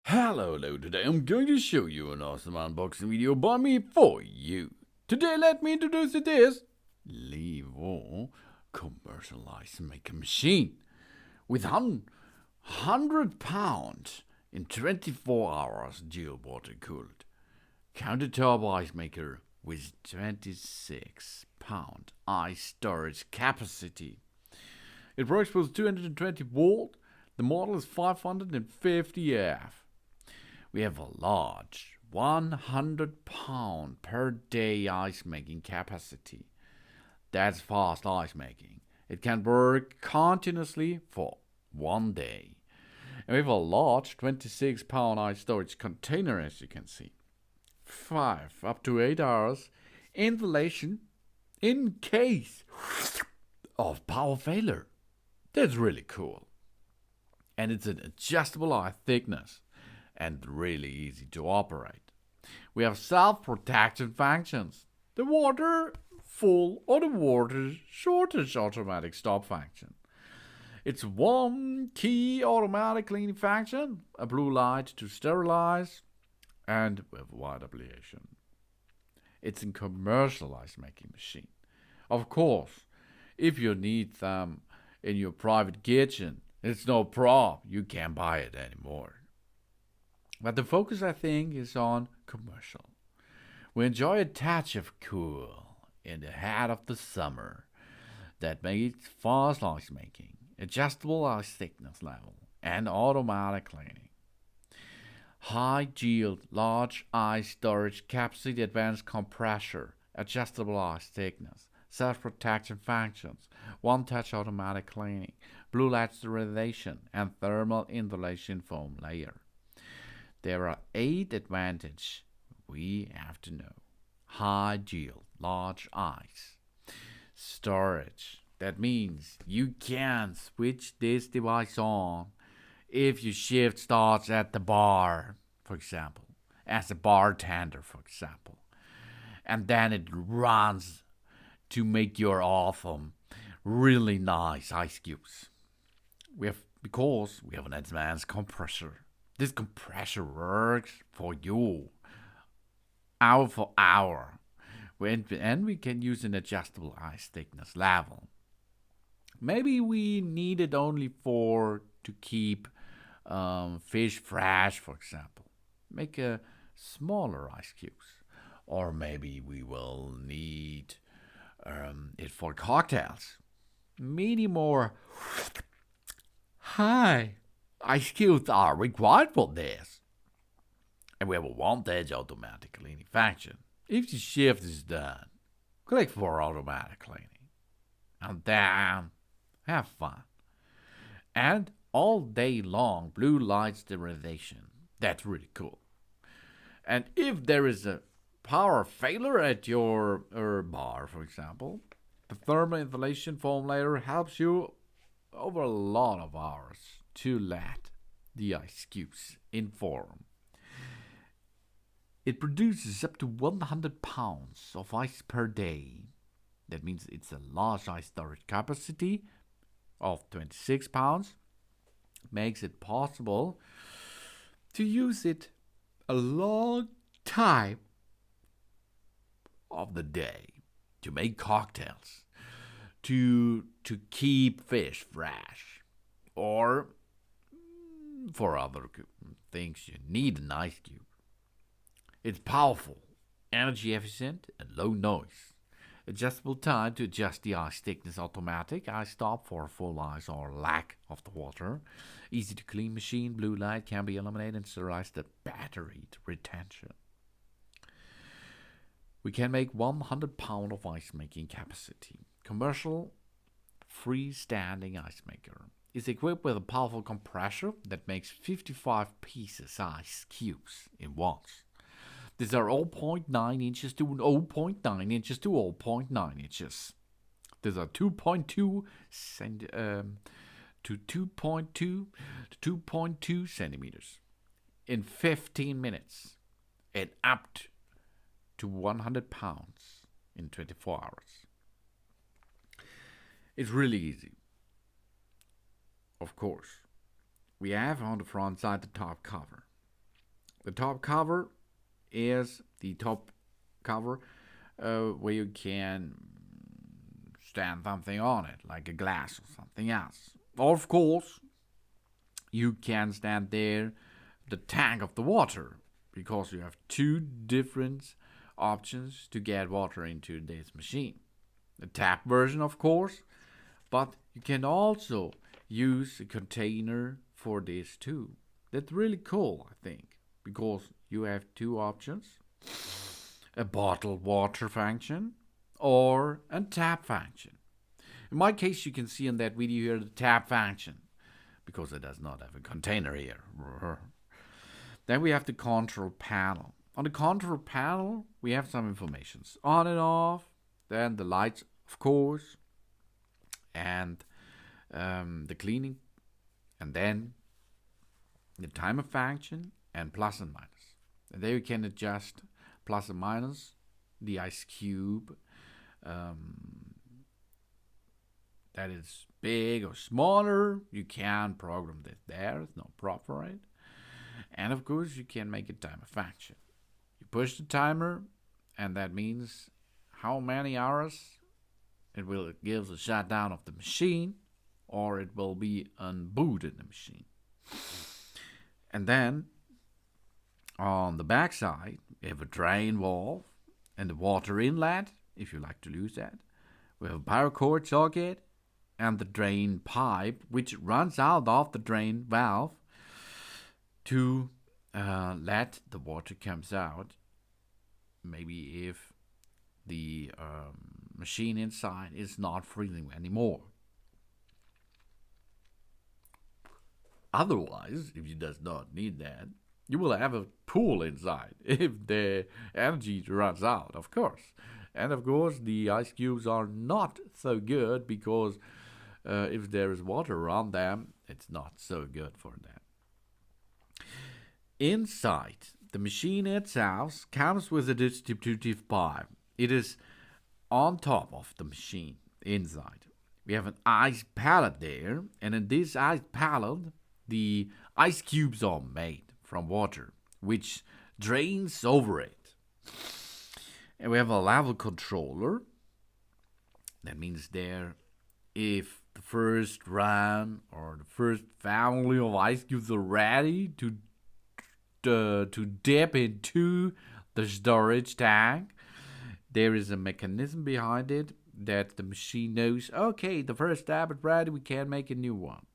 Hello, today I'm going to show you an awesome unboxing video by me for you. Today let me introduce you to this LEEVOT commercial ice maker machine with 100 pounds in 24 hours Yield Water-Cooled Countertop ice maker with 26-pound ice storage capacity. It works with 220 volt. The model is 550F. We have a large 100-pound per day ice making capacity. That's fast ice making. It can work continuously for 1 day. And we have a large 26-pound ice storage container, as you can see. 5 up to 8 hours insulation in case of power failure. That's really cool. And it's an adjustable eye thickness and really easy to operate. We have self-protection functions. The water full or the water shortage automatic stop function. It's one key automatic cleaning function, a blue light to sterilize, and with white application. It's a commercial ice making machine. Of course, if you need them in your private kitchen, it's no problem. You can't buy it anymore. But the focus, I think, is on commercial. We enjoy a touch of cool in the head of the summer that makes fast ice making, adjustable ice thickness level, and automatic cleaning. High yield, large ice storage capacity, advanced compressor, adjustable ice thickness, self-protection functions, one-touch automatic cleaning, blue light sterilization, and thermal insulation foam layer. There are 8 advantages we have to know. High yield, large ice. Storage. That means you can switch this device on if your shift starts at the bar, for example, as a bartender, for example. And then it runs to make your awesome, really nice ice cubes. Because we have an advanced compressor. This compressor works for you hour for hour. And we can use an adjustable ice thickness level. Maybe we need it only to keep fish fresh, for example. Make a smaller ice cubes. Or maybe we will need it for cocktails. Medium or high ice cubes are required for this. And we have a one-touch automatic cleaning function. If the shift is done, click for automatic cleaning. And then have fun. And all day long blue light sterilization. That's really cool. And if there is a power failure at your bar, for example, the thermal insulation foam layer helps you over a lot of hours to let the ice cubes inform. It produces up to 100 pounds of ice per day. That means it's a large ice storage capacity of 26 pounds. Makes it possible to use it a long time of the day to make cocktails, to keep fish fresh, or for other things you need an ice cube. It's powerful, energy efficient, and low noise. Adjustable time to adjust the ice thickness automatic. Ice stop for full ice or lack of the water. Easy to clean machine. Blue light can be eliminated and sterilize the battery retention. We can make 100 pound of ice making capacity. Commercial freestanding ice maker is equipped with a powerful compressor that makes 55 pieces ice cubes in once. These are 0.9 inches to 0.9 inches to 0.9 inches. These are 2.2 to 2.2 centimeters in 15 minutes and up to 100 pounds in 24 hours. It's really easy. Of course, we have on the front side the top cover. The top cover is the top cover where you can stand something on it, like a glass or something else. Of course, you can stand there the tank of the water, because you have two different options to get water into this machine. The tap version, of course, but you can also use a container for this too. That's really cool, I think, because you have two options: a bottled water function or a tap function. In my case, you can see in that video here the tap function, because it does not have a container here. Then we have the control panel. On the control panel, we have some information: on and off, then the lights, of course, and the cleaning, and then the timer function and plus and minus. And there you can adjust plus and minus, the ice cube, that is big or smaller. You can program this there, it's no problem for it. And of course, you can make a timer function. You push the timer, and that means how many hours it will give a shutdown of the machine, or it will be unbooted the machine. And then on the back side, we have a drain valve and the water inlet, if you like to use that. We have a power cord socket and the drain pipe, which runs out of the drain valve to let the water comes out. Maybe if the machine inside is not freezing anymore. Otherwise, if you does not need that, you will have a pool inside if the energy runs out, of course. And of course, the ice cubes are not so good because if there is water around them, it's not so good for them. Inside, the machine itself comes with a distributive pipe. It is on top of the machine inside. We have an ice pallet there, and in this ice pallet, the ice cubes are made from water, which drains over it. And we have a level controller. That means there, if the first run or the first family of ice cubes are ready to dip into the storage tank, there is a mechanism behind it that the machine knows, okay, the first step is ready, we can make a new one.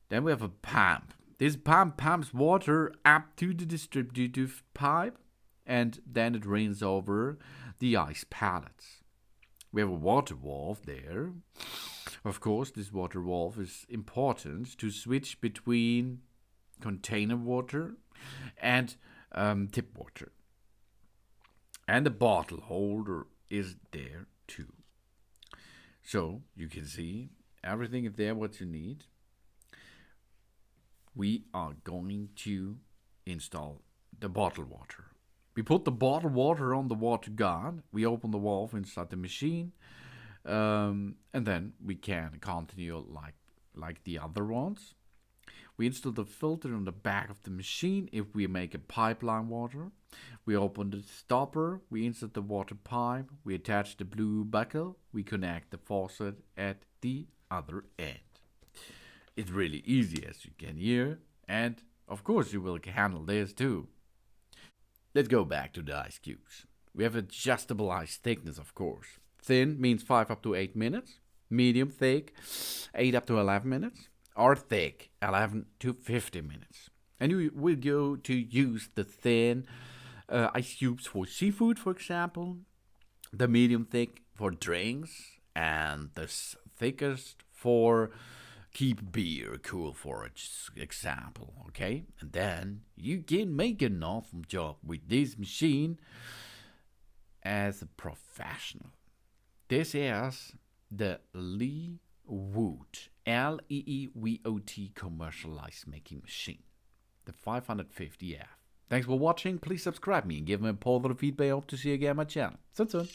Then we have a pump. This pump pumps water up to the distributive pipe, and then it rains over the ice pallets. We have a water valve there. Of course, this water valve is important to switch between container water and tip water. And the bottle holder is there too. So you can see everything is there what you need. We are going to install the bottled water. We put the bottled water on the water gun. We open the valve inside the machine. And then we can continue like the other ones. We install the filter on the back of the machine if we make a pipeline water. We open the stopper. We insert the water pipe. We attach the blue buckle. We connect the faucet at the other end. It's really easy, as you can hear, and of course you will handle this too. Let's go back to the ice cubes. We have adjustable ice thickness, of course. Thin means 5 up to 8 minutes. Medium thick, 8 up to 11 minutes. Or thick, 11 to 50 minutes. And you will go to use the thin ice cubes for seafood, for example. The medium thick for drinks, and the thickest for keep beer cool, for example, okay? And then you can make an awesome job with this machine as a professional. This is the LEEVOT, LEEVOT commercial ice making machine, the 550F. Thanks for watching. Please subscribe me and give me a positive feedback. I hope to see you again on my channel. So soon.